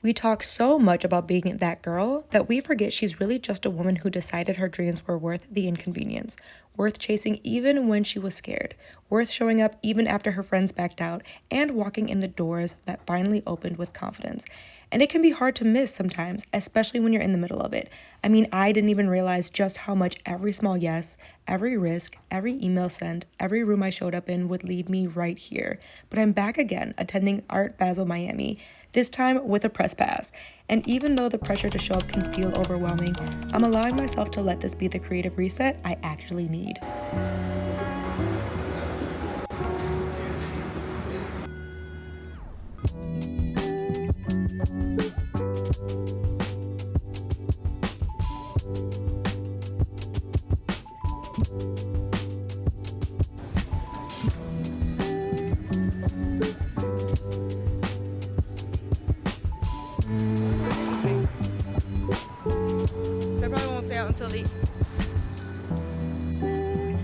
We talk so much about being that girl that we forget she's really just a woman who decided her dreams were worth the inconvenience, worth chasing even when she was scared, worth showing up even after her friends backed out, and walking in the doors that finally opened with confidence. And it can be hard to miss sometimes, especially when you're in the middle of it. I mean, I didn't even realize just how much every small yes, every risk, every email sent, every room I showed up in would lead me right here. But I'm back again, attending Art Basel Miami, this time with a press pass. And even though the pressure to show up can feel overwhelming, I'm allowing myself to let this be the creative reset I actually need. They probably won't stay out until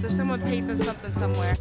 there's someone painting something somewhere.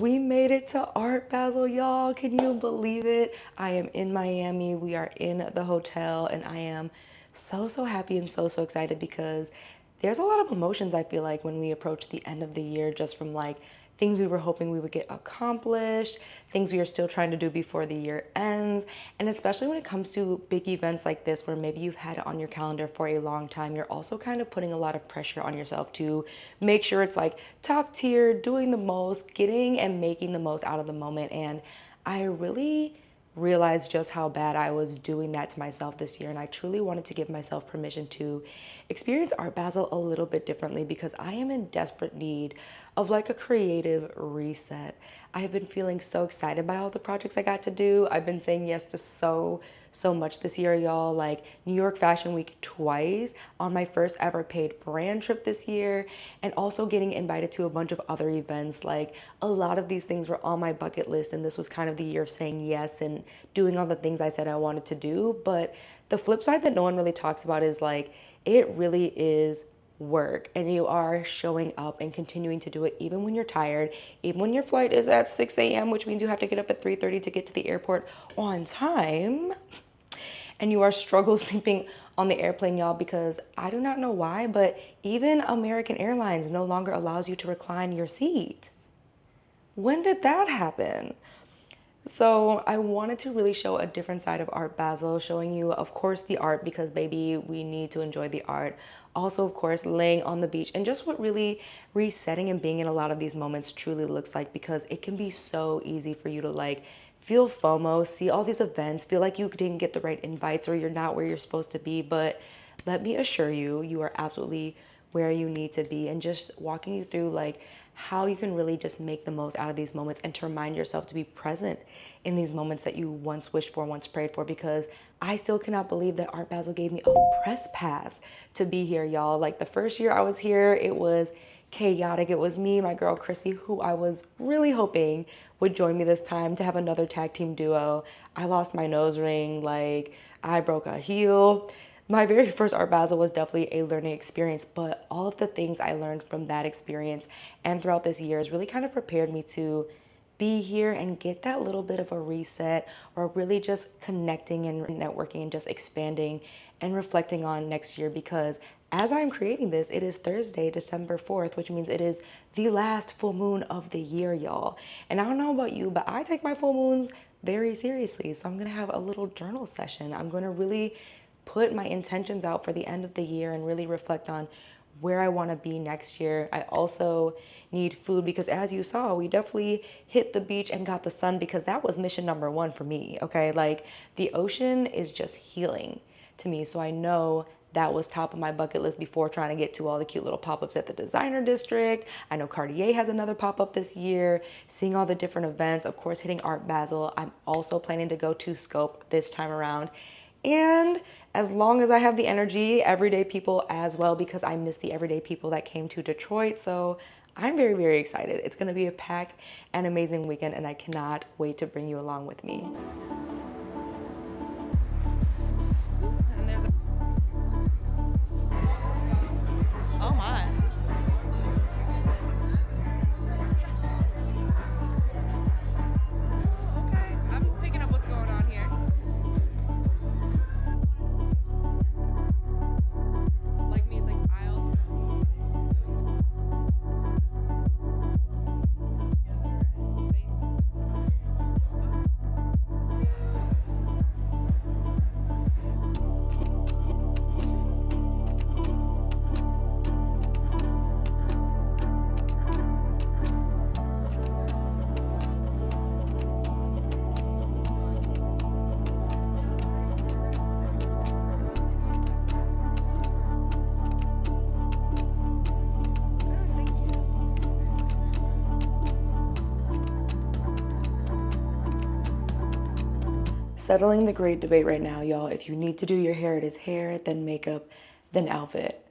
We made it to Art Basel, y'all. Can you believe it? I am in Miami. We are in the hotel, and I am so happy and so excited because there's a lot of emotions I feel like when we approach the end of the year, just from like things we were hoping we would get accomplished, things we are still trying to do before the year ends, and especially when it comes to big events like this where maybe you've had it on your calendar for a long time, you're also kind of putting a lot of pressure on yourself to make sure it's like top tier, doing the most, getting and making the most out of the moment. And I really realized just how bad I was doing that to myself this year. And I truly wanted to give myself permission to experience Art Basel a little bit differently because I am in desperate need of like a creative reset. I have been feeling so excited by all the projects I got to do. I've been saying yes to so much this year, y'all. Like New York Fashion Week twice, on my first ever paid brand trip this year, and also getting invited to a bunch of other events. Like a lot of these things were on my bucket list, and this was kind of the year of saying yes and doing all the things I said I wanted to do. But the flip side that no one really talks about is like, it really is work, and you are showing up and continuing to do it even when you're tired, even when your flight is at 6 a.m., which means you have to get up at 3:30 to get to the airport on time, and you are struggle sleeping on the airplane, y'all, because I do not know why, but even American Airlines no longer allows you to recline your seat. When did that happen? So I wanted to really show a different side of Art Basel, showing you, of course, the art because baby, we need to enjoy the art. Also, of course, laying on the beach and just what really resetting and being in a lot of these moments truly looks like, because it can be so easy for you to like feel FOMO, see all these events, feel like you didn't get the right invites or you're not where you're supposed to be. But let me assure you, you are absolutely where you need to be, and just walking you through like how you can really just make the most out of these moments and to remind yourself to be present in these moments that you once wished for, once prayed for, because I still cannot believe that Art Basel gave me a press pass to be here, y'all. Like the first year I was here, it was chaotic. It was me, my girl Chrissy, who I was really hoping would join me this time to have another tag team duo. I lost my nose ring, like I broke a heel. My very first Art Basel was definitely a learning experience, but all of the things I learned from that experience and throughout this year has really kind of prepared me to be here and get that little bit of a reset, or really just connecting and networking and just expanding and reflecting on next year. Because as I'm creating this, it is Thursday, December 4th, which means it is the last full moon of the year, y'all. And I don't know about you, but I take my full moons very seriously. So I'm gonna have a little journal session. I'm gonna really put my intentions out for the end of the year and really reflect on where I want to be next year. I also need food because, as you saw, we definitely hit the beach and got the sun, because that was mission number one for me. Okay, like the ocean is just healing to me, so I know That was top of my bucket list before trying to get to all the cute little pop-ups at the designer district. I know Cartier has another pop-up this year, seeing all the different events, of course hitting Art Basel. I'm also planning to go to Scope this time around. And as long as I have the energy, everyday people as well, because I miss the everyday people that came to Detroit. So I'm very, very excited. It's gonna be a packed and amazing weekend, and I cannot wait to bring you along with me. And there's a, oh my. Okay, I'm picking up what's going on here. Like means like aisles. Settling the great debate right now, y'all. If you need to do your hair, it is hair, then makeup, then outfit.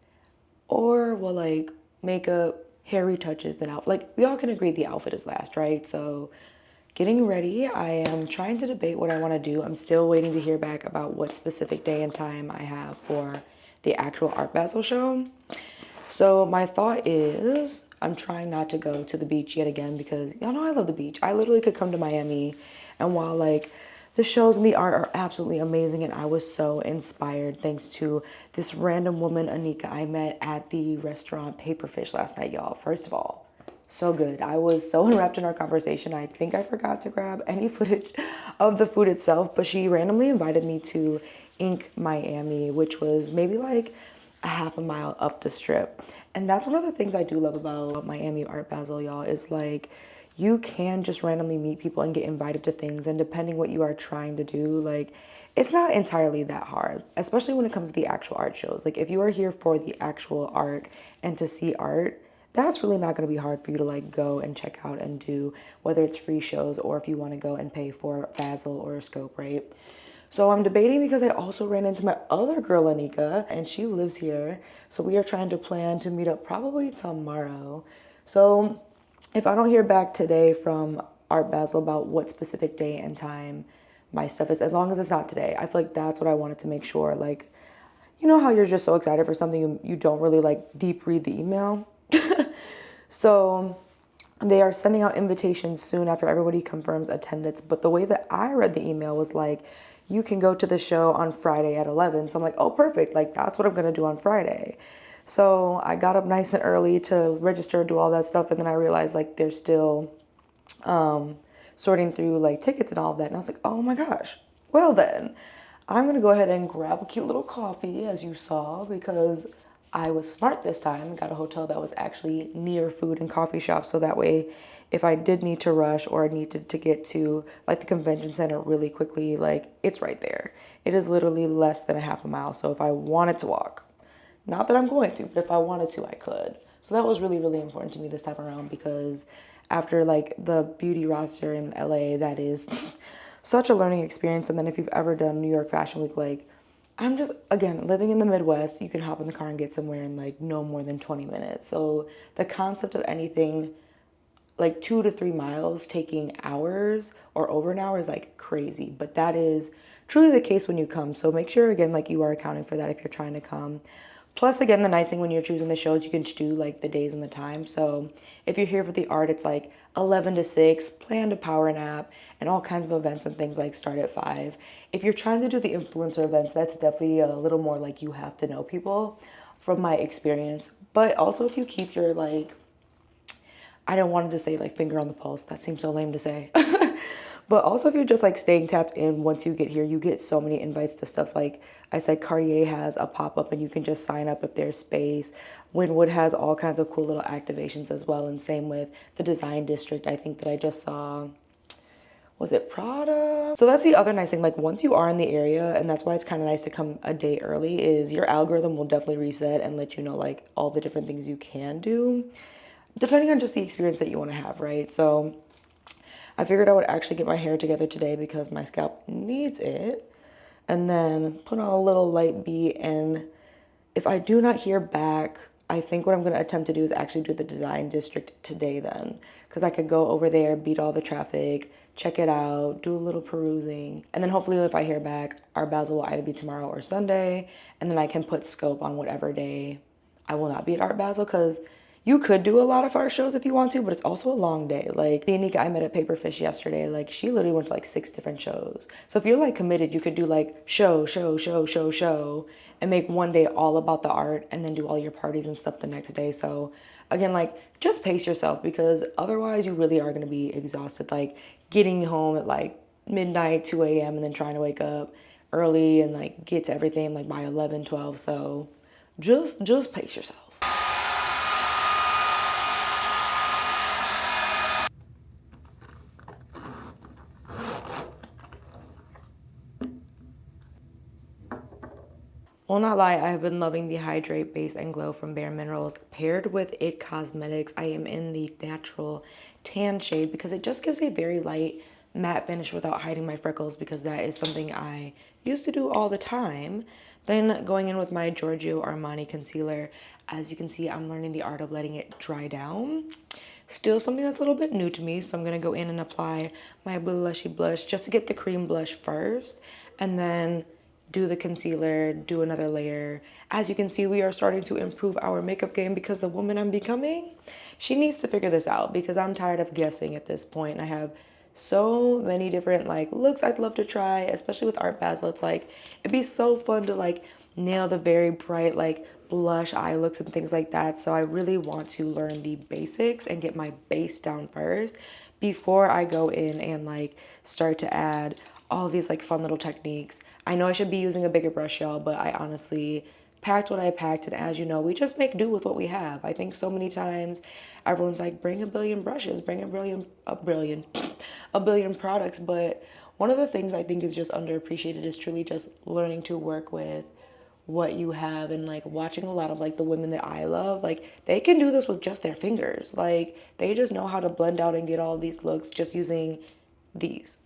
Or, well, like, makeup, hair retouches, then outfit. Like, we all can agree the outfit is last, right? So, getting ready, I am trying to debate what I want to do. I'm still waiting to hear back about what specific day and time I have for the actual Art Basel show. So my thought is I'm trying not to go to the beach yet again because y'all know I love the beach. I literally could come to Miami, and while like the shows and the art are absolutely amazing, and I was so inspired thanks to this random woman, Anika, I met at the restaurant Paperfish last night, y'all. First of all, so good. I was so enwrapped in our conversation. I think I forgot to grab any footage of the food itself, but she randomly invited me to Ink Miami, which was maybe like a half a mile up the strip. And that's one of the things I do love about Miami Art Basel, y'all, is like you can just randomly meet people and get invited to things, and depending what you are trying to do, like it's not entirely that hard, especially when it comes to the actual art shows. Like if you are here for the actual art and to see art, that's really not going to be hard for you to like go and check out and do, whether it's free shows or if you want to go and pay for Basel or a Scope, right? So I'm debating because I also ran into my other girl, Anika, and she lives here. So we are trying to plan to meet up probably tomorrow. So if I don't hear back today from Art Basel about what specific day and time my stuff is, as long as it's not today, I feel like that's what I wanted to make sure. Like, you know how you're just so excited for something you don't really like deep read the email? So they are sending out invitations soon after everybody confirms attendance. But the way that I read the email was like, you can go to the show on Friday at 11. So I'm like, oh, perfect. Like, that's what I'm going to do on Friday. So I got up nice and early to register, do all that stuff. And then I realized like they're still sorting through like tickets and all of that. And I was like, oh my gosh. Well then, I'm going to go ahead and grab a cute little coffee, as you saw, because I was smart this time, got a hotel that was actually near food and coffee shops. So that way, if I did need to rush or needed to get to like the convention center really quickly, like it's right there. It is literally less than a half a mile. So if I wanted to walk, not that I'm going to, but if I wanted to, I could. So that was really, really important to me this time around, because after like the beauty roster in LA, that is such a learning experience. And then if you've ever done New York Fashion Week, like I'm just, again, living in the Midwest, you can hop in the car and get somewhere in like no more than 20 minutes. So the concept of anything like 2 to 3 miles taking hours or over an hour is like crazy. But that is truly the case when you come. So make sure, again, like you are accounting for that if you're trying to come. Plus, again, the nice thing when you're choosing the shows, you can do like the days and the time. So if you're here for the art, it's like 11 to 6, plan to power nap, and all kinds of events and things like start at 5. If you're trying to do the influencer events, that's definitely a little more like you have to know people from my experience. But also if you keep your like, I don't want to say like finger on the pulse. That seems so lame to say. But also if you're just like staying tapped in, once you get here, you get so many invites to stuff. Like I said, Cartier has a pop-up and you can just sign up if there's space. Winwood has all kinds of cool little activations as well. And same with the design district. I think that I just saw, was it Prada? So that's the other nice thing, like once you are in the area, and that's why it's kind of nice to come a day early, is your algorithm will definitely reset and let you know like all the different things you can do, depending on just the experience that you want to have, right? So I figured I would actually get my hair together today because my scalp needs it, and then put on a little light beat. And if I do not hear back, I think what I'm going to attempt to do is actually do the design district today then, because I could go over there, beat all the traffic, check it out, do a little perusing, and then hopefully if I hear back, Art Basel will either be tomorrow or Sunday, and then I can put scope on whatever day I will not be at Art Basel, because you could do a lot of art shows if you want to, but it's also a long day. Like the Anika I met at Paperfish yesterday, like she literally went to like 6 different shows. So if you're like committed, you could do like show, and make one day all about the art and then do all your parties and stuff the next day. So again, like just pace yourself, because otherwise you really are gonna be exhausted. Like getting home at like midnight, 2 a.m. and then trying to wake up early and like get to everything like by 11, 12. So just pace yourself. Will not lie, I have been loving the Hydrate Base and Glow from Bare Minerals. Paired with It Cosmetics, I am in the natural tan shade because it just gives a very light matte finish without hiding my freckles, because that is something I used to do all the time. Then going in with my Giorgio Armani concealer. As you can see, I'm learning the art of letting it dry down. Still something that's a little bit new to me, so I'm going to go in and apply my blushy blush just to get the cream blush first, and then do the concealer, do another layer. As you can see, we are starting to improve our makeup game because the woman I'm becoming, she needs to figure this out, because I'm tired of guessing at this point. I have so many different like looks I'd love to try, especially with Art Basel. It's like, it'd be so fun to like nail the very bright like blush eye looks and things like that. So I really want to learn the basics and get my base down first before I go in and like start to add all these like fun little techniques. I know I should be using a bigger brush, y'all, but I honestly packed what I packed, and as you know, we just make do with what we have. I think so many times everyone's like, bring a billion brushes, bring a billion products, but one of the things I think is just underappreciated is truly just learning to work with what you have, and like watching a lot of like the women that I love, like they can do this with just their fingers. Like they just know how to blend out and get all these looks just using these.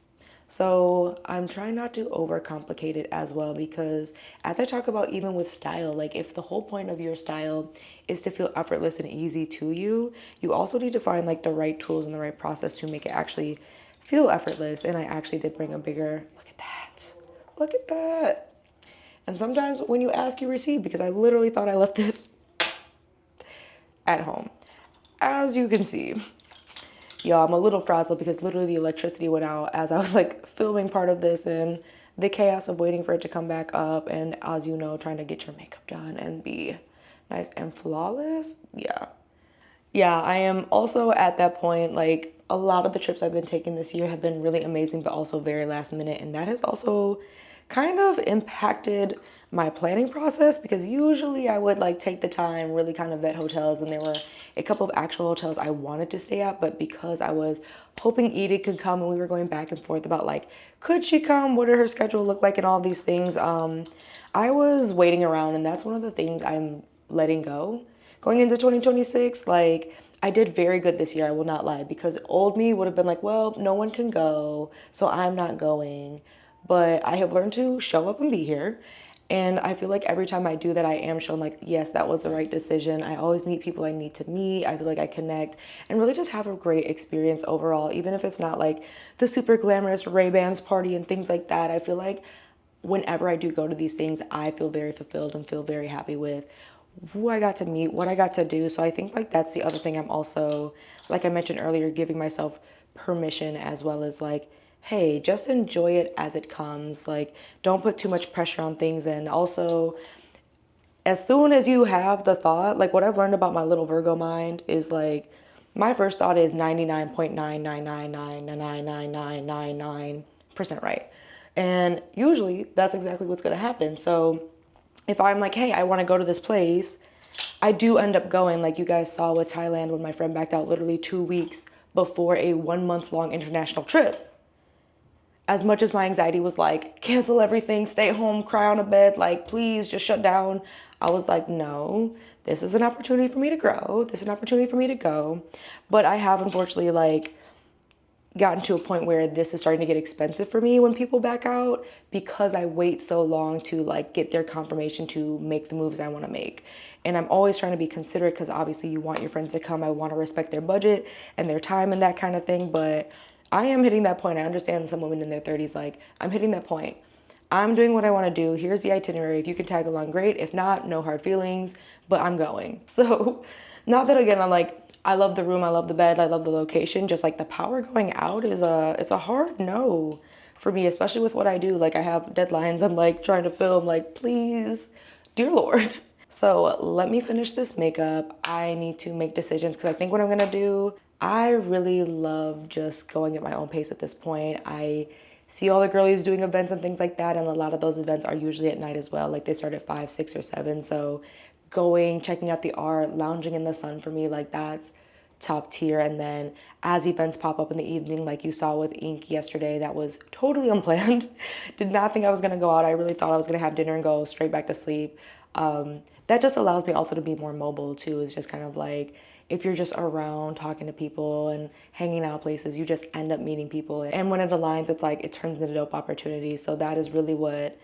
So I'm trying not to overcomplicate it as well, because as I talk about, even with style, like if the whole point of your style is to feel effortless and easy to you, you also need to find like the right tools and the right process to make it actually feel effortless. And I actually did bring a bigger, look at that. And sometimes when you ask, you receive, because I literally thought I left this at home. As you can see, y'all, I'm a little frazzled because literally the electricity went out as I was like filming part of this, and the chaos of waiting for it to come back up, and as you know, trying to get your makeup done and be nice and flawless. Yeah, I am also at that point, like a lot of the trips I've been taking this year have been really amazing, but also very last minute, and that has also kind of impacted my planning process, because usually I would like take the time, really kind of vet hotels, and there were a couple of actual hotels I wanted to stay at, but because I was hoping Edith could come and we were going back and forth about like, could she come, what did her schedule look like, and all these things, I was waiting around, and that's one of the things I'm letting go going into 2026. Like I did very good this year, I will not lie, because old me would have been like, well, no one can go, so I'm not going. But I have learned to show up and be here. And I feel like every time I do that, I am shown like, yes, that was the right decision. I always meet people I need to meet. I feel like I connect and really just have a great experience overall, even if it's not like the super glamorous Ray-Bans party and things like that. I feel like whenever I do go to these things, I feel very fulfilled and feel very happy with who I got to meet, what I got to do. So I think like that's the other thing I'm also, like I mentioned earlier, giving myself permission, as well as like, hey, just enjoy it as it comes. Like, don't put too much pressure on things. And also, as soon as you have the thought, like what I've learned about my little Virgo mind is like, my first thought is 99.999999999% right. And usually that's exactly what's going to happen. So if I'm like, hey, I want to go to this place, I do end up going. Like you guys saw with Thailand when my friend backed out literally 2 weeks before a 1 month long international trip. as much as my anxiety was like, cancel everything, stay home, cry on a bed, like, please just shut down, I was like, no, this is an opportunity for me to grow. This is an opportunity for me to go. But I have unfortunately like gotten to a point where this is starting to get expensive for me when people back out because I wait so long to like get their confirmation to make the moves I want to make. And I'm always trying to be considerate because obviously you want your friends to come. I want to respect their budget and their time and that kind of thing. But I am hitting that point. I understand some women in their 30s, like, I'm hitting that point. I'm doing what I want to do. Here's the itinerary. If you can tag along, great. If not, no hard feelings, but I'm going. So, not that again, I'm like, I love the room, I love the bed, I love the location. Just like the power going out is it's a hard no for me, especially with what I do. Like I have deadlines. I'm like trying to film, like, please, dear Lord. So let me finish this makeup. I need to make decisions because I think what I'm gonna do, I really love just going at my own pace at this point. I see all the girlies doing events and things like that, and a lot of those events are usually at night as well. Like they start at 5, 6, or 7. So going, checking out the art, lounging in the sun for me, like that's top tier. And then as events pop up in the evening, like you saw with Ink yesterday, that was totally unplanned. Did not think I was gonna go out. I really thought I was gonna have dinner and go straight back to sleep. That just allows me also to be more mobile too. It's just kind of like, if you're just around talking to people and hanging out places, you just end up meeting people. And when it aligns, it's like, it turns into dope opportunities. So that is really what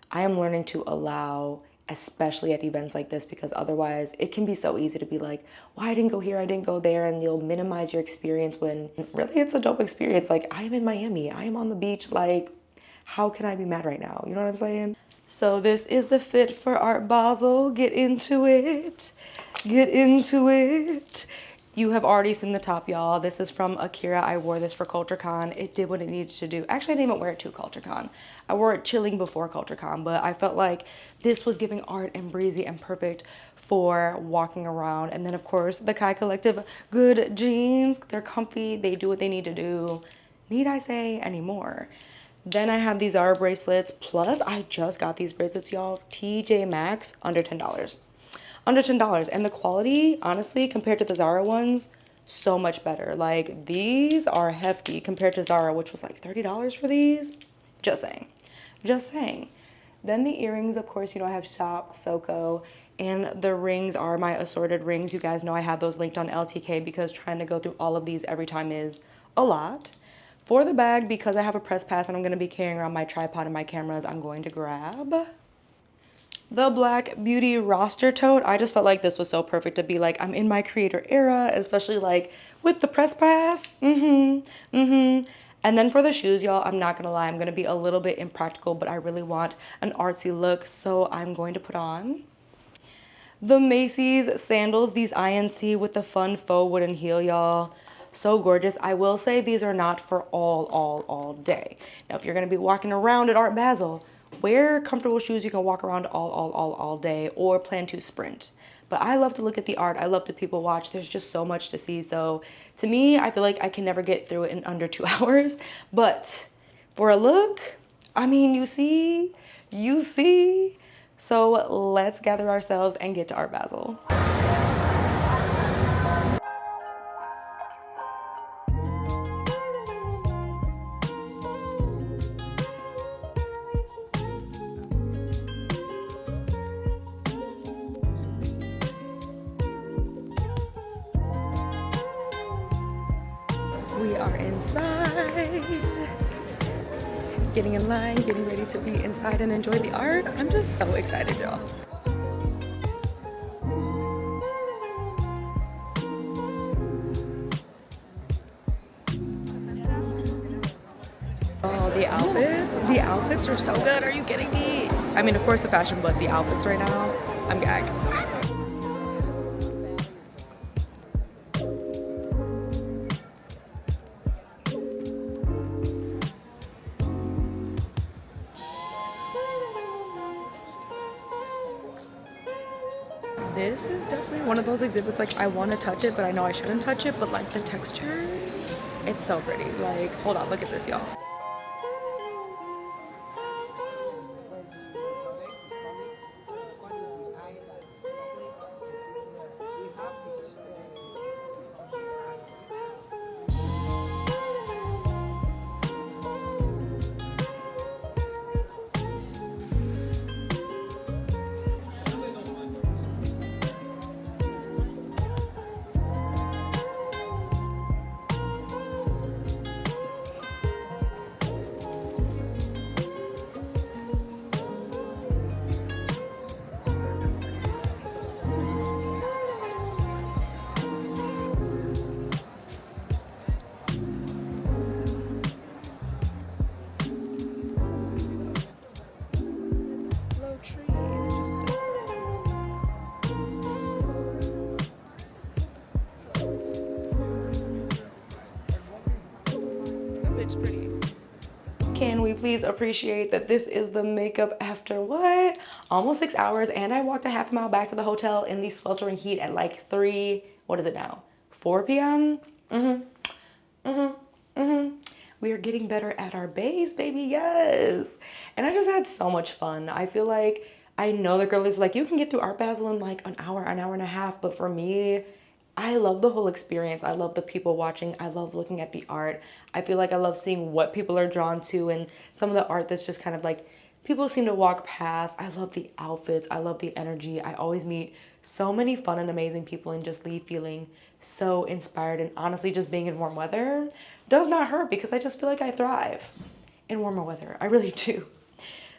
I am learning to allow, especially at events like this, because otherwise it can be so easy to be like, well, I didn't go here, I didn't go there, and you'll minimize your experience when really it's a dope experience. Like, I am in Miami, I am on the beach, like, how can I be mad right now? You know what I'm saying? So this is the fit for Art Basel. Get into it. Get into it. You have already seen the top, y'all. This is from Akira. I wore this for CultureCon. It did what it needed to do. Actually, I didn't even wear it to CultureCon. I wore it chilling before CultureCon, but I felt like this was giving art and breezy and perfect for walking around. And then, of course, the Kai Collective good jeans. They're comfy. They do what they need to do. Need I say anymore? Then I have these Zara bracelets. Plus, I just got these bracelets, y'all. TJ Maxx, under $10. Under $10. And the quality, honestly, compared to the Zara ones, so much better. Like, these are hefty compared to Zara, which was like $30 for these. Just saying. Just saying. Then the earrings, of course, you know, I have Shop, Soko, and the rings are my assorted rings. You guys know I have those linked on LTK because trying to go through all of these every time is a lot. For the bag, because I have a press pass and I'm going to be carrying around my tripod and my cameras, I'm going to grab the Black Beauty roster tote. I just felt like this was so perfect to be like, I'm in my creator era, especially like with the press pass. And then for the shoes, y'all, I'm not gonna lie, I'm gonna be a little bit impractical, but I really want an artsy look, so I'm going to put on the Macy's sandals, these INC with the fun faux wooden heel, y'all. So gorgeous. I will say these are not for all day. Now, if you're gonna be walking around at Art Basel, wear comfortable shoes you can walk around all day, or plan to sprint. But I love to look at the art. I love to people watch. There's just so much to see. So to me, I feel like I can never get through it in under 2 hours. But for a look, I mean, you see. So let's gather ourselves and get to Art Basel. We are inside, getting in line, getting ready to be inside and enjoy the art. I'm just so excited, y'all. Oh, the outfits are so good. Are you kidding me? I mean, of course the fashion, but the outfits right now, I'm gagged. This is definitely one of those exhibits, like, I want to touch it, but I know I shouldn't touch it, but like the textures, it's so pretty. Like, hold on, look at this, y'all. Can we please appreciate that this is the makeup after what? Almost 6 hours, and I walked a half mile back to the hotel in the sweltering heat at like 3, what is it now? 4 p.m.? We are getting better at our base, baby, yes. And I just had so much fun. I feel like, I know the girl is like, you can get through Art Basel in like an hour and a half, but for me, I love the whole experience. I love the people watching. I love looking at the art. I feel like I love seeing what people are drawn to and some of the art that's just kind of like people seem to walk past. I love the outfits. I love the energy. I always meet so many fun and amazing people and just leave feeling so inspired. And honestly, just being in warm weather does not hurt because I just feel like I thrive in warmer weather. I really do.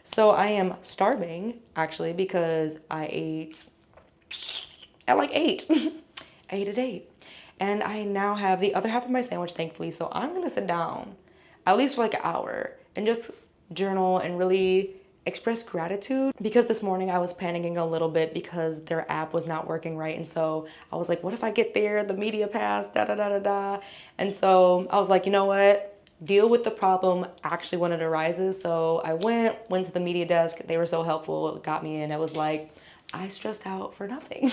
So I am starving actually because I ate at like 8. I ate at 8. And I now have the other half of my sandwich, thankfully. So I'm gonna sit down at least for like an hour and just journal and really express gratitude, because this morning I was panicking a little bit because their app was not working right. And so I was like, what if I get there, the media pass, da da da da da. And so I was like, you know what? Deal with the problem actually when it arises. So I went to the media desk. They were so helpful. It got me in. It was like, I stressed out for nothing.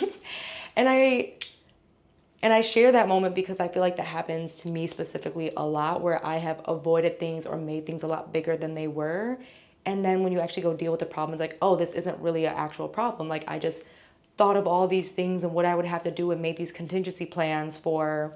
and I share that moment because I feel like that happens to me specifically a lot, where I have avoided things or made things a lot bigger than they were. And then when you actually go deal with the problem, it's like, oh, this isn't really an actual problem. Like, I just thought of all these things and what I would have to do and made these contingency plans for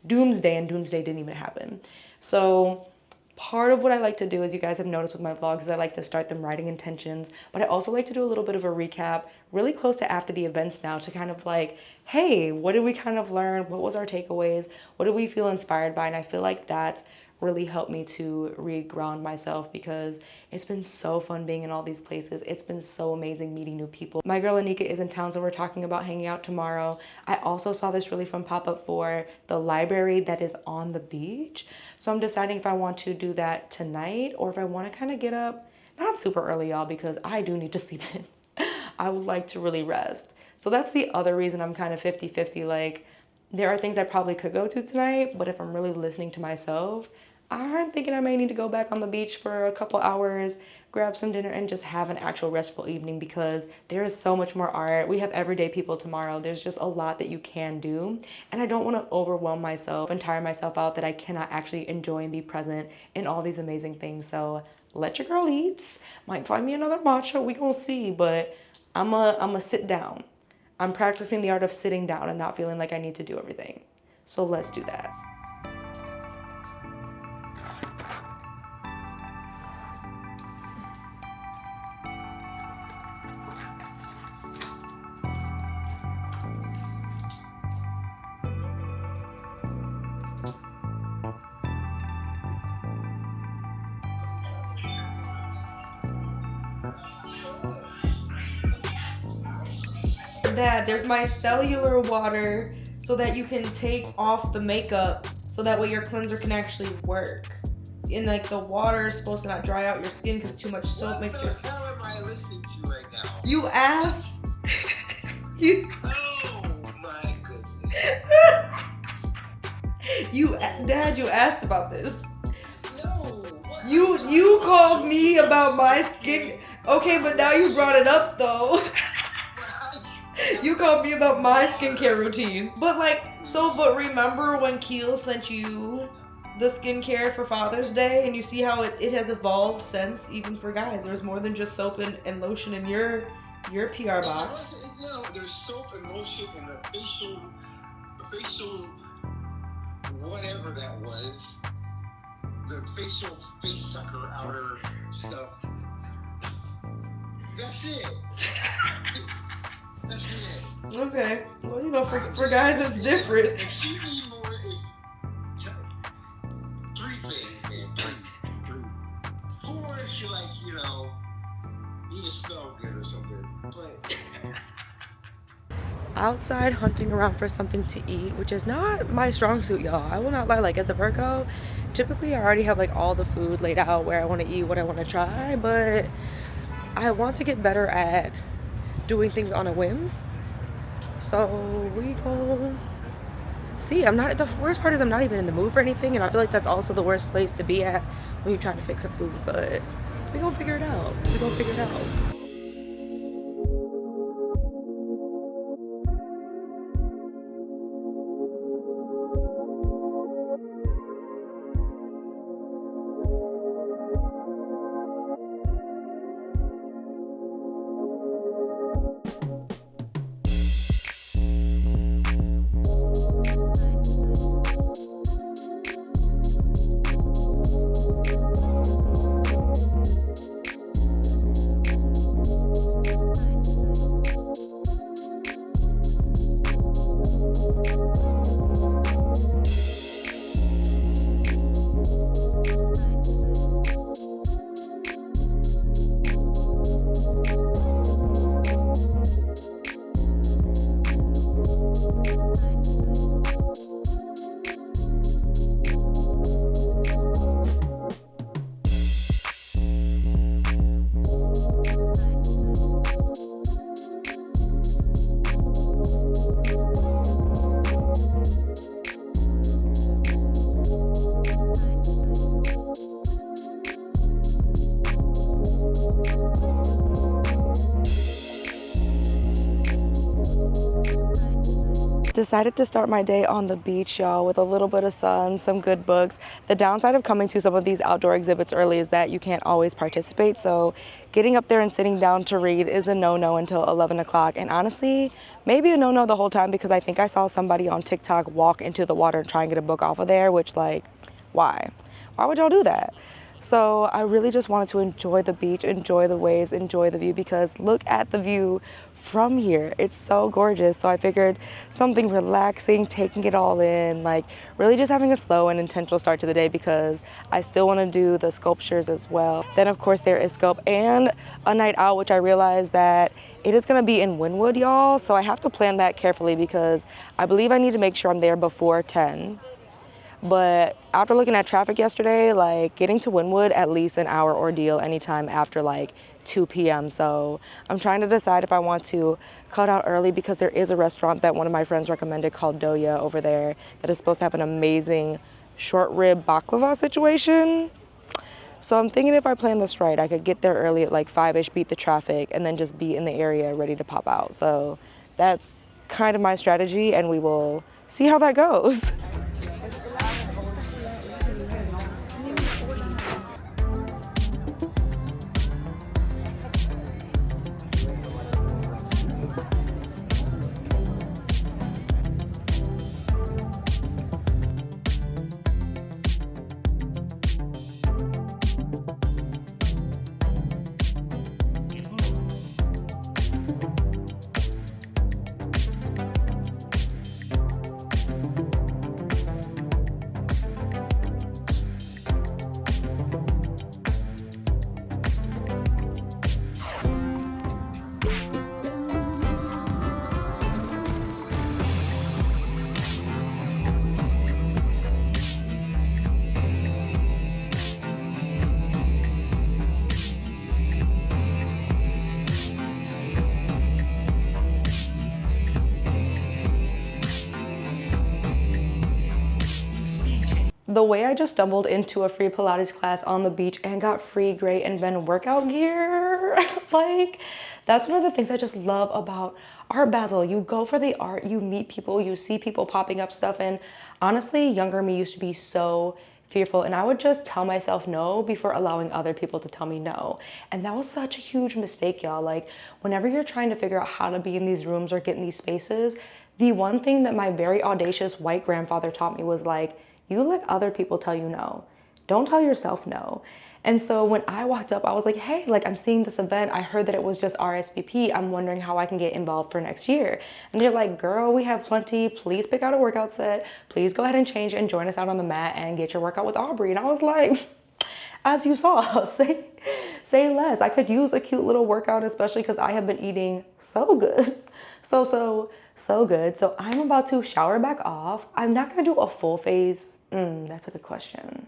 doomsday, and doomsday didn't even happen. So part of what I like to do, as you guys have noticed with my vlogs, is I like to start them writing intentions, but I also like to do a little bit of a recap really close to after the events now, to kind of like, hey, what did we kind of learn? What was our takeaways? What did we feel inspired by? And I feel like that's really helped me to re-ground myself, because it's been so fun being in all these places. It's been so amazing meeting new people. My girl Anika is in town, so we're talking about hanging out tomorrow. I also saw this really fun pop-up for the library that is on the beach. So I'm deciding if I want to do that tonight or if I want to kind of get up, not super early, y'all, because I do need to sleep in. I would like to really rest. So that's the other reason I'm kind of 50-50. Like, there are things I probably could go to tonight, but if I'm really listening to myself, I'm thinking I may need to go back on the beach for a couple hours, grab some dinner, and just have an actual restful evening, because there is so much more art. We have everyday people tomorrow. There's just a lot that you can do. And I don't want to overwhelm myself and tire myself out that I cannot actually enjoy and be present in all these amazing things. So let your girl eat. Might find me another matcha. We gonna see, but I'm sit down. I'm practicing the art of sitting down and not feeling like I need to do everything. So let's do that. Dad, there's my cellular water so that you can take off the makeup, so that way your cleanser can actually work. And like, the water is supposed to not dry out your skin because too much soap makes your skin. What the hell am I listening to right now? You asked. you. Oh my goodness. Dad, you asked about this. No. What? You called me about my skin. Okay, but now you brought it up though. You called me about my skincare routine. But but remember when Keel sent you the skincare for Father's Day, and you see how it has evolved since, even for guys. There's more than just soap and lotion in your PR box. No, there's soap and lotion and the facial, whatever that was. The facial face sucker outer stuff. That's it. That's it. Okay. Well, for guys it's different. If you need more, three things, man. Three. Four if you need to smell good or something. But outside hunting around for something to eat, which is not my strong suit, y'all. I will not lie. As a Virgo, typically I already have all the food laid out where I want to eat, what I want to try, but I want to get better at doing things on a whim. So we go see. The worst part is I'm not even in the mood for anything, and I feel like that's also the worst place to be at We trying to fix some food, but we gonna figure it out. We gonna figure it out. Decided to start my day on the beach, y'all, with a little bit of sun, some good books. The downside of coming to some of these outdoor exhibits early is that you can't always participate, so getting up there and sitting down to read is a no-no until 11 o'clock, and honestly, maybe a no-no the whole time, because I think I saw somebody on TikTok walk into the water and try and get a book off of there, which, like, why? Why would y'all do that? So I really just wanted to enjoy the beach, enjoy the waves, enjoy the view, because look at the view from here. It's so gorgeous. So I figured something relaxing, taking it all in, like really just having a slow and intentional start to the day, because I still want to do the sculptures as well. Then of course there is sculpt and a night out, which I realized that it is going to be in Wynwood, y'all. So I have to plan that carefully, because I believe I need to make sure I'm there before 10. But after looking at traffic yesterday, like getting to Wynwood, at least an hour ordeal anytime after like 2 p.m. So I'm trying to decide if I want to cut out early, because there is a restaurant that one of my friends recommended called Doya over there that is supposed to have an amazing short rib baklava situation. So I'm thinking if I plan this right, I could get there early at like 5-ish, beat the traffic, and then just be in the area ready to pop out. So that's kind of my strategy, and we will see how that goes. The way I just stumbled into a free Pilates class on the beach and got free Gray and Ben workout gear, like, that's one of the things I just love about Art Basel. You go for the art, you meet people, you see people popping up stuff, and honestly, younger me used to be so fearful, and I would just tell myself no before allowing other people to tell me no. And that was such a huge mistake, y'all. Like, whenever you're trying to figure out how to be in these rooms or get in these spaces, the one thing that my very audacious white grandfather taught me was like, you let other people tell you no. Don't tell yourself no. And so when I walked up, I was like, hey, like, I'm seeing this event. I heard that it was just RSVP. I'm wondering how I can get involved for next year. And they're like, girl, we have plenty. Please pick out a workout set. Please go ahead and change and join us out on the mat and get your workout with Aubrey. And I was like, as you saw, say less. I could use a cute little workout, especially because I have been eating so good. So good. So I'm about to shower back off. I'm not gonna do a full face. That's a good question.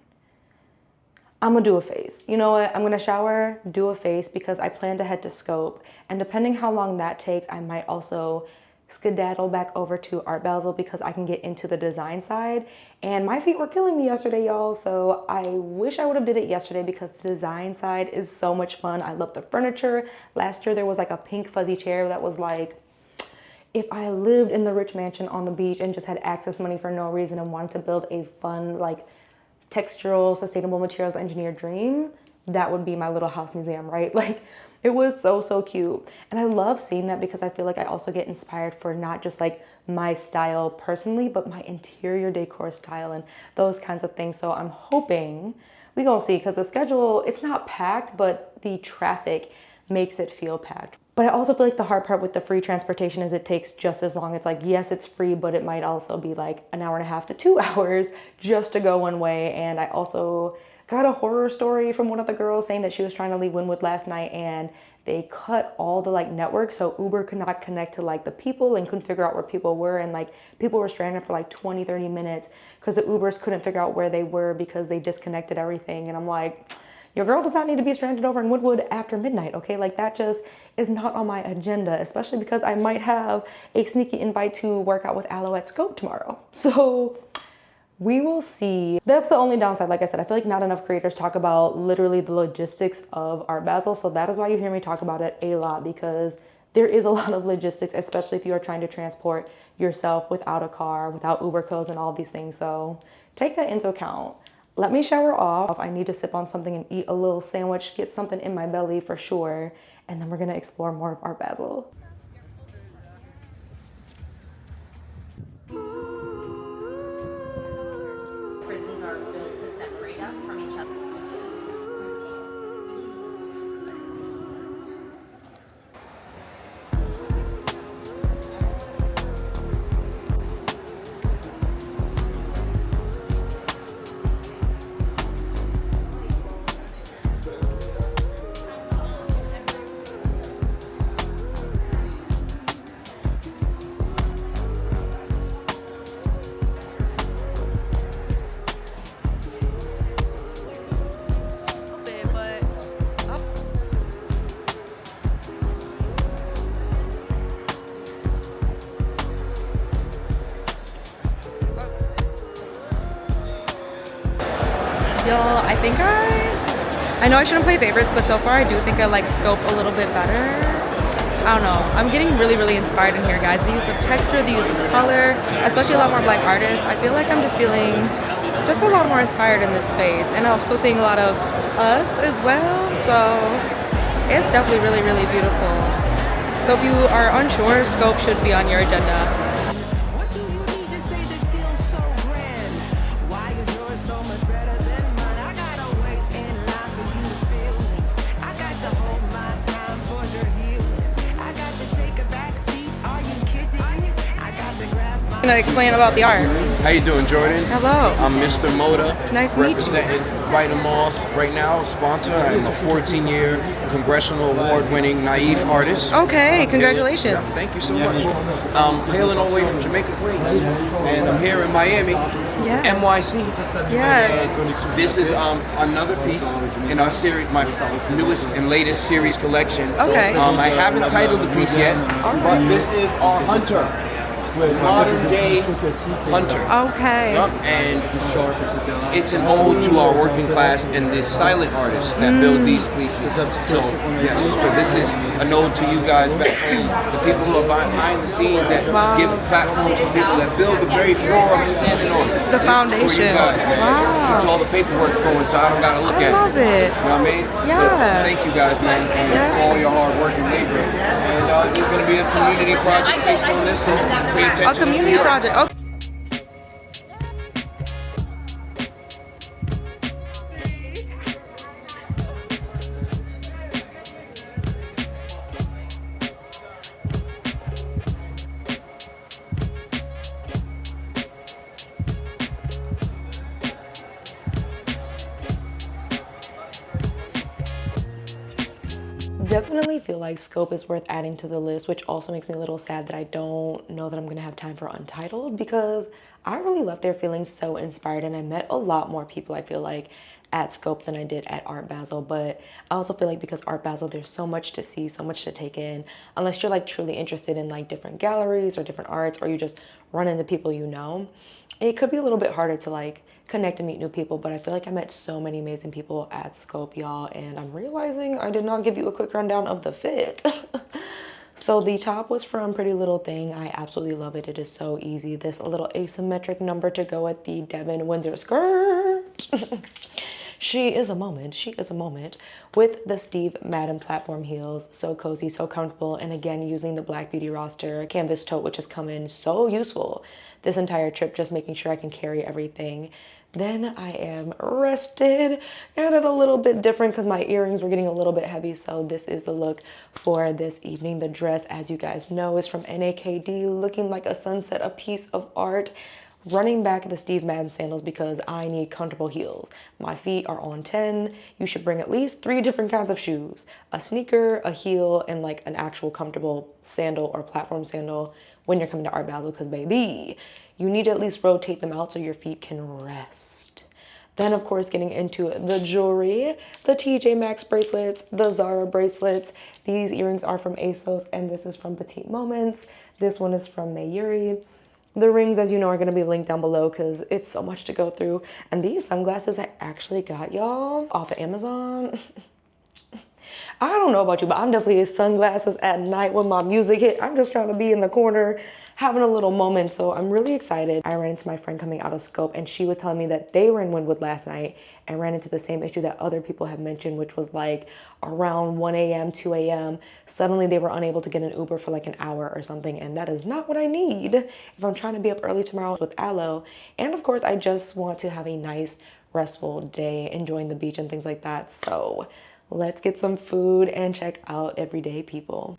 I'm gonna do a face. You know what? I'm gonna shower, do a face, because I plan to head to Scope. And depending how long that takes, I might also skedaddle back over to Art Basel because I can get into the design side. And my feet were killing me yesterday, y'all. So I wish I would have did it yesterday because the design side is so much fun. I love the furniture. Last year there was like a pink fuzzy chair that was like, if I lived in the rich mansion on the beach and just had access money for no reason and wanted to build a fun, like textural, sustainable materials engineered dream, that would be my little house museum, right? Like it was so, so cute. And I love seeing that because I feel like I also get inspired for not just like my style personally, but my interior decor style and those kinds of things. So I'm hoping we gonna see, because the schedule, it's not packed, but the traffic makes it feel packed. But I also feel like the hard part with the free transportation is it takes just as long. It's like, yes, it's free, but it might also be like an hour and a half to 2 hours just to go one way. And I also got a horror story from one of the girls saying that she was trying to leave Wynwood last night and they cut all the like networks, so Uber could not connect to like the people and couldn't figure out where people were, and like people were stranded for like 20-30 minutes because the Ubers couldn't figure out where they were because they disconnected everything. And I'm like, your girl does not need to be stranded over in Wynwood after midnight, okay? Like that just is not on my agenda, especially because I might have a sneaky invite to work out with Aloe at Scope tomorrow. So we will see. That's the only downside. Like I said, I feel like not enough creators talk about literally the logistics of Art Basel. So that is why you hear me talk about it a lot, because there is a lot of logistics, especially if you are trying to transport yourself without a car, without Uber codes and all these things. So take that into account. Let me shower off. I need to sip on something and eat a little sandwich, get something in my belly for sure. And then we're gonna explore more of Art Basel. Prisons are built to separate us from each other. Y'all, I know I shouldn't play favorites, but so far I do think I like Scope a little bit better. I don't know. I'm getting really, really inspired in here, guys. The use of texture, the use of color, especially a lot more black artists. I feel like I'm just feeling just a lot more inspired in this space. And I'm also seeing a lot of us as well. So it's definitely really, really beautiful. So if you are unsure, Scope should be on your agenda. Gonna explain about the art. How you doing, Jordan? Hello. I'm Mr. Moda. Nice to meet you. Representing Vitamalls right now, sponsor. I'm a 14-year Congressional Award-winning naive artist. Okay, congratulations. Yeah, thank you so much. Hailing all the way from Jamaica, Queens, and I'm here in Miami, Yeah. NYC. Yes. And this is another piece in our series, my newest and latest series collection. Okay. I haven't titled the piece yet, but this is our Hunter. Modern day hunter. Okay. Yep. And it's an ode to our working class and the silent artists that build these pieces. So yes, so this is an ode to you guys back home, the people who are behind the scenes that give platforms to people that build the very floor I'm standing on. The foundation. For you guys, man. Wow. Keeps all the paperwork going, so I don't gotta look I at love it. You know what I mean? Yeah. So thank you guys, man, for all your hard work and labor. And there's gonna be a community project based on this. So pay attention. A community project. Okay. Definitely feel like Scope is worth adding to the list, which also makes me a little sad that I don't know that I'm gonna have time for Untitled, because I really left there feeling so inspired and I met a lot more people, I feel like, at Scope than I did at Art Basel, but I also feel like because Art Basel, there's so much to see, so much to take in, unless you're like truly interested in like different galleries or different arts, or you just run into people you know, it could be a little bit harder to like connect and meet new people. But I feel like I met so many amazing people at Scope, y'all, and I'm realizing I did not give you a quick rundown of the fit. So the top was from Pretty Little Thing. I absolutely love it. It is so easy. This little asymmetric number to go with the Devin Windsor skirt. She is a moment. She is a moment. With the Steve Madden platform heels. So cozy, so comfortable. And again, using the Black Beauty roster canvas tote, which has come in so useful this entire trip, just making sure I can carry everything. Then I am rested and it a little bit different because my earrings were getting a little bit heavy. So this is the look for this evening. The dress, as you guys know, is from NAKD, looking like a sunset, a piece of art. Running back the Steve Madden sandals because I need comfortable heels. My feet are on 10. You should bring at least 3 different kinds of shoes. A sneaker, a heel, and like an actual comfortable sandal or platform sandal when you're coming to Art Basel, because baby, you need to at least rotate them out so your feet can rest. Then, of course, getting into the jewelry, the TJ Maxx bracelets, the Zara bracelets. These earrings are from ASOS, and this is from Petite Moments. This one is from Mayuri. The rings, as you know, are going to be linked down below because it's so much to go through. And these sunglasses I actually got, y'all, off of Amazon. I don't know about you, but I'm definitely sunglasses at night when my music hit. I'm just trying to be in the corner having a little moment. So I'm really excited. I ran into my friend coming out of Scope and she was telling me that they were in Wynwood last night and ran into the same issue that other people have mentioned, which was like around 1 a.m., 2 a.m. Suddenly they were unable to get an Uber for like an hour or something. And that is not what I need if I'm trying to be up early tomorrow with Aloe. And of course, I just want to have a nice, restful day, enjoying the beach and things like that. So let's get some food and check out Everyday People.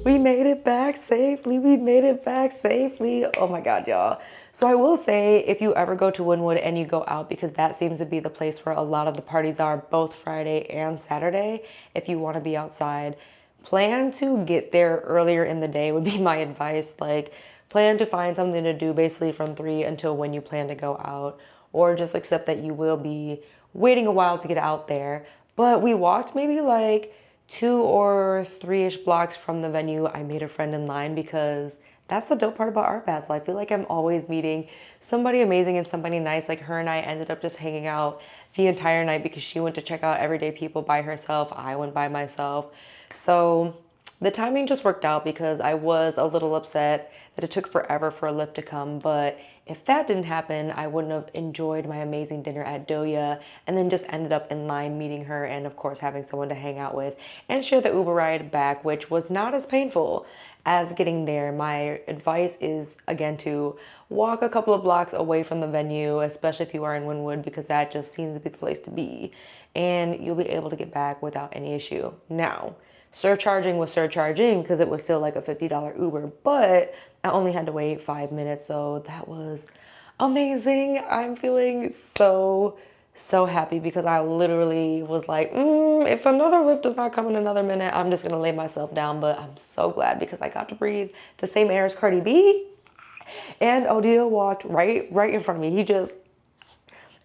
We made it back safely. We made it back safely. Oh my God, y'all. So I will say, if you ever go to Wynwood and you go out, because that seems to be the place where a lot of the parties are, both Friday and Saturday, if you want to be outside, plan to get there earlier in the day would be my advice. Like, plan to find something to do basically from 3 until when you plan to go out, or just accept that you will be waiting a while to get out there. But we walked maybe like 2 or 3-ish blocks from the venue. I made a friend in line because that's the dope part about Art Basel. I feel like I'm always meeting somebody amazing and somebody nice. Like her and I ended up just hanging out the entire night because she went to check out Everyday People by herself. I went by myself. So the timing just worked out because I was a little upset that it took forever for a lift to come, but if that didn't happen, I wouldn't have enjoyed my amazing dinner at Doya and then just ended up in line meeting her and of course having someone to hang out with and share the Uber ride back, which was not as painful as getting there. My advice is, again, to walk a couple of blocks away from the venue, especially if you are in Wynwood, because that just seems to be the place to be. And you'll be able to get back without any issue. Now, surcharging was surcharging because it was still like a $50 Uber, but I only had to wait 5 minutes, so that was Amazing. I'm feeling so happy because I literally was like, if another lift does not come in another minute, I'm just gonna lay myself down. But I'm so glad because I got to breathe the same air as Cardi B. And Odia walked right in front of me. He just,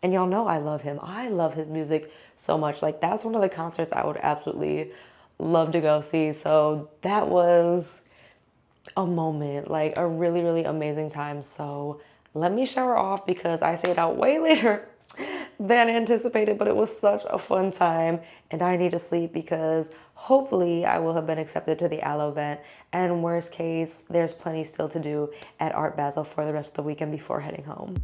and y'all know I love him. I love his music so much. Like, that's one of the concerts I would absolutely love to go see. So that was a moment, like a really amazing time. So let me shower off because I stayed out way later than anticipated, but it was such a fun time and I need to sleep because hopefully I will have been accepted to the Allo event, and worst case, there's plenty still to do at Art Basel for the rest of the weekend before heading home.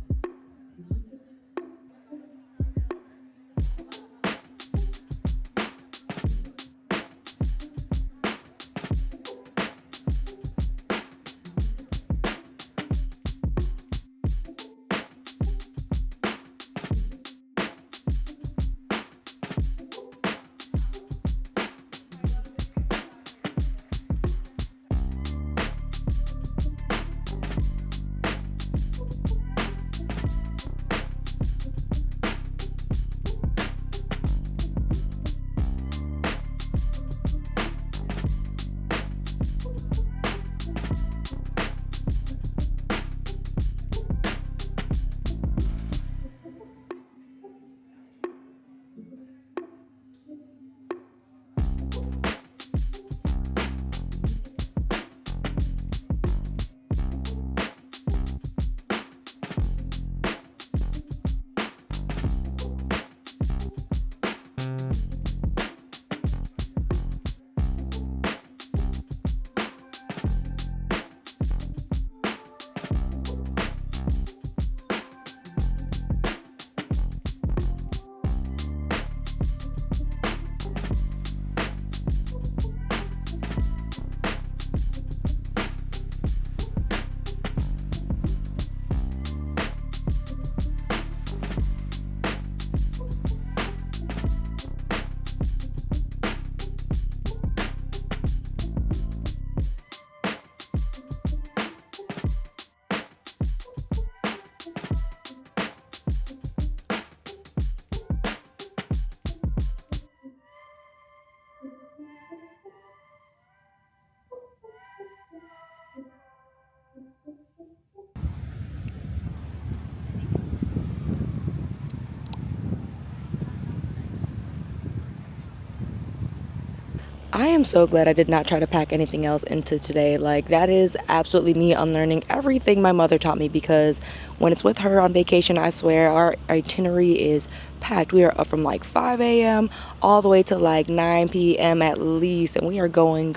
I am so glad I did not try to pack anything else into today. Like, that is absolutely me unlearning everything my mother taught me, because when it's with her on vacation, I swear our itinerary is packed. We are up from like 5 a.m. all the way to like 9 p.m. at least, and we are going.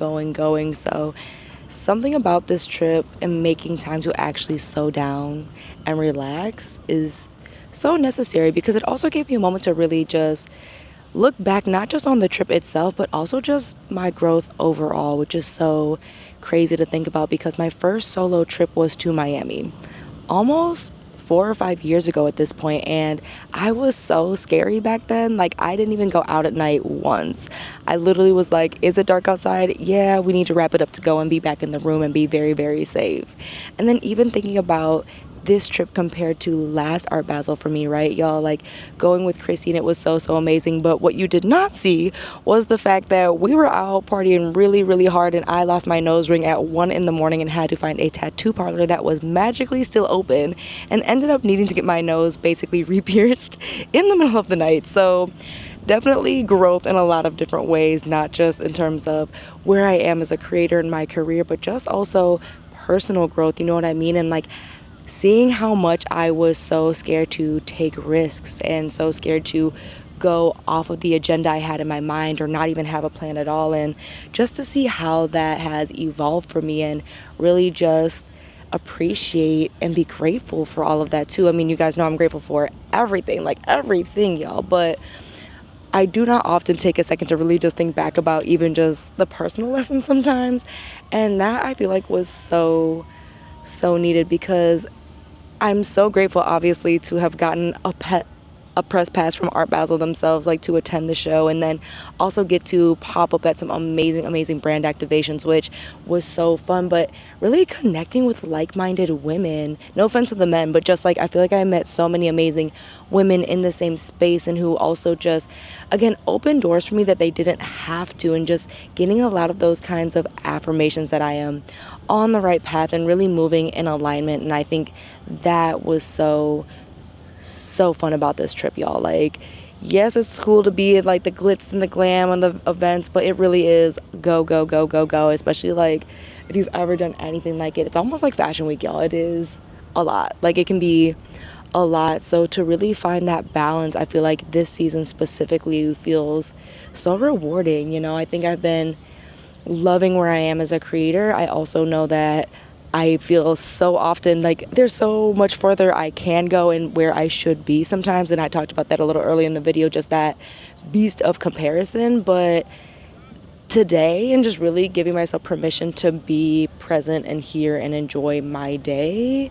So something about this trip and making time to actually slow down and relax is so necessary, because it also gave me a moment to really just look back, not just on the trip itself, but also just my growth overall, which is so crazy to think about because my first solo trip was to Miami almost 4 or 5 years ago at this point, and I was so scary back then. Like, I didn't even go out at night once. I literally was like, is it dark outside? Yeah, we need to wrap it up to go and be back in the room and be very safe. And then even thinking about this trip compared to last Art Basel for me, right, y'all? Like, going with Christine, it was so amazing. But what you did not see was the fact that we were out partying really hard, and I lost my nose ring at 1 in the morning and had to find a tattoo parlor that was magically still open, and ended up needing to get my nose basically re-pierced in the middle of the night. So definitely growth in a lot of different ways, not just in terms of where I am as a creator in my career, but just also personal growth, you know what I mean? And like, seeing how much I was so scared to take risks and so scared to go off of the agenda I had in my mind, or not even have a plan at all, and just to see how that has evolved for me, and really just appreciate and be grateful for all of that too. I mean, you guys know I'm grateful for everything, like everything, y'all, but I do not often take a second to really just think back about even just the personal lessons sometimes, and that I feel like was so needed, because I'm so grateful, obviously, to have gotten a a press pass from Art Basel themselves, like to attend the show, and then also get to pop up at some amazing brand activations, which was so fun. But really connecting with like-minded women, no offense to the men, but just like I feel like I met so many amazing women in the same space, and who also just again opened doors for me that they didn't have to, and just getting a lot of those kinds of affirmations that I am on the right path and really moving in alignment. And I think that was so fun about this trip, y'all. Like, yes, it's cool to be in like the glitz and the glam on the events, but it really is go, especially like if you've ever done anything like it. It's almost like Fashion Week, y'all. It is a lot. Like, it can be a lot. So to really find that balance, I feel like this season specifically feels so rewarding. You know, I think I've been loving where I am as a creator. I also know that I feel so often like there's so much further I can go and where I should be sometimes. And I talked about that a little earlier in the video, just that beast of comparison. But today, and just really giving myself permission to be present and here and enjoy my day,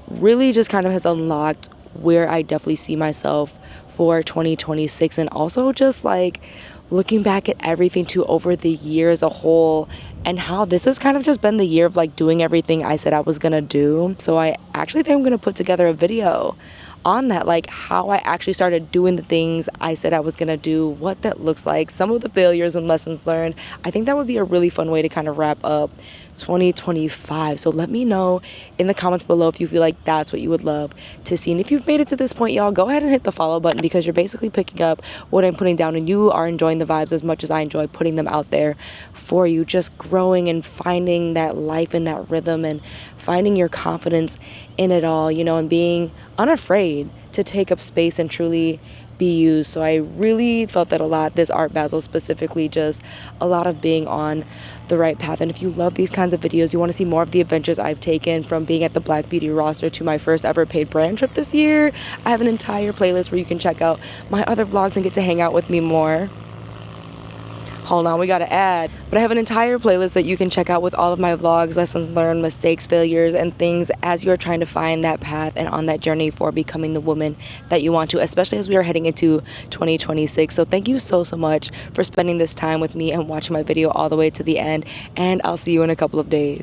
really just kind of has unlocked where I definitely see myself for 2026. And also just like looking back at everything too over the year as a whole, and how this has kind of just been the year of like doing everything I said I was gonna do. So I actually think I'm gonna put together a video on that, like how I actually started doing the things I said I was gonna do, what that looks like, some of the failures and lessons learned. I think that would be a really fun way to kind of wrap up 2025. So let me know in the comments below if you feel like that's what you would love to see. And if you've made it to this point, y'all, go ahead and hit the follow button, because you're basically picking up what I'm putting down, and you are enjoying the vibes as much as I enjoy putting them out there for you. Just growing and finding that life and that rhythm, and finding your confidence in it all, you know, and being unafraid to take up space and truly be used. So I really felt that a lot this Art Basel, specifically just a lot of being on the right path. And if you love these kinds of videos, you want to see more of the adventures I've taken, from being at the Black Beauty roster to my first ever paid brand trip this year, I have an entire playlist where you can check out my other vlogs and get to hang out with me more. Hold on, we gotta add. But I have an entire playlist that you can check out with all of my vlogs, lessons learned, mistakes, failures, and things as you're trying to find that path and on that journey for becoming the woman that you want to, especially as we are heading into 2026. So thank you so much for spending this time with me and watching my video all the way to the end, and I'll see you in a couple of days.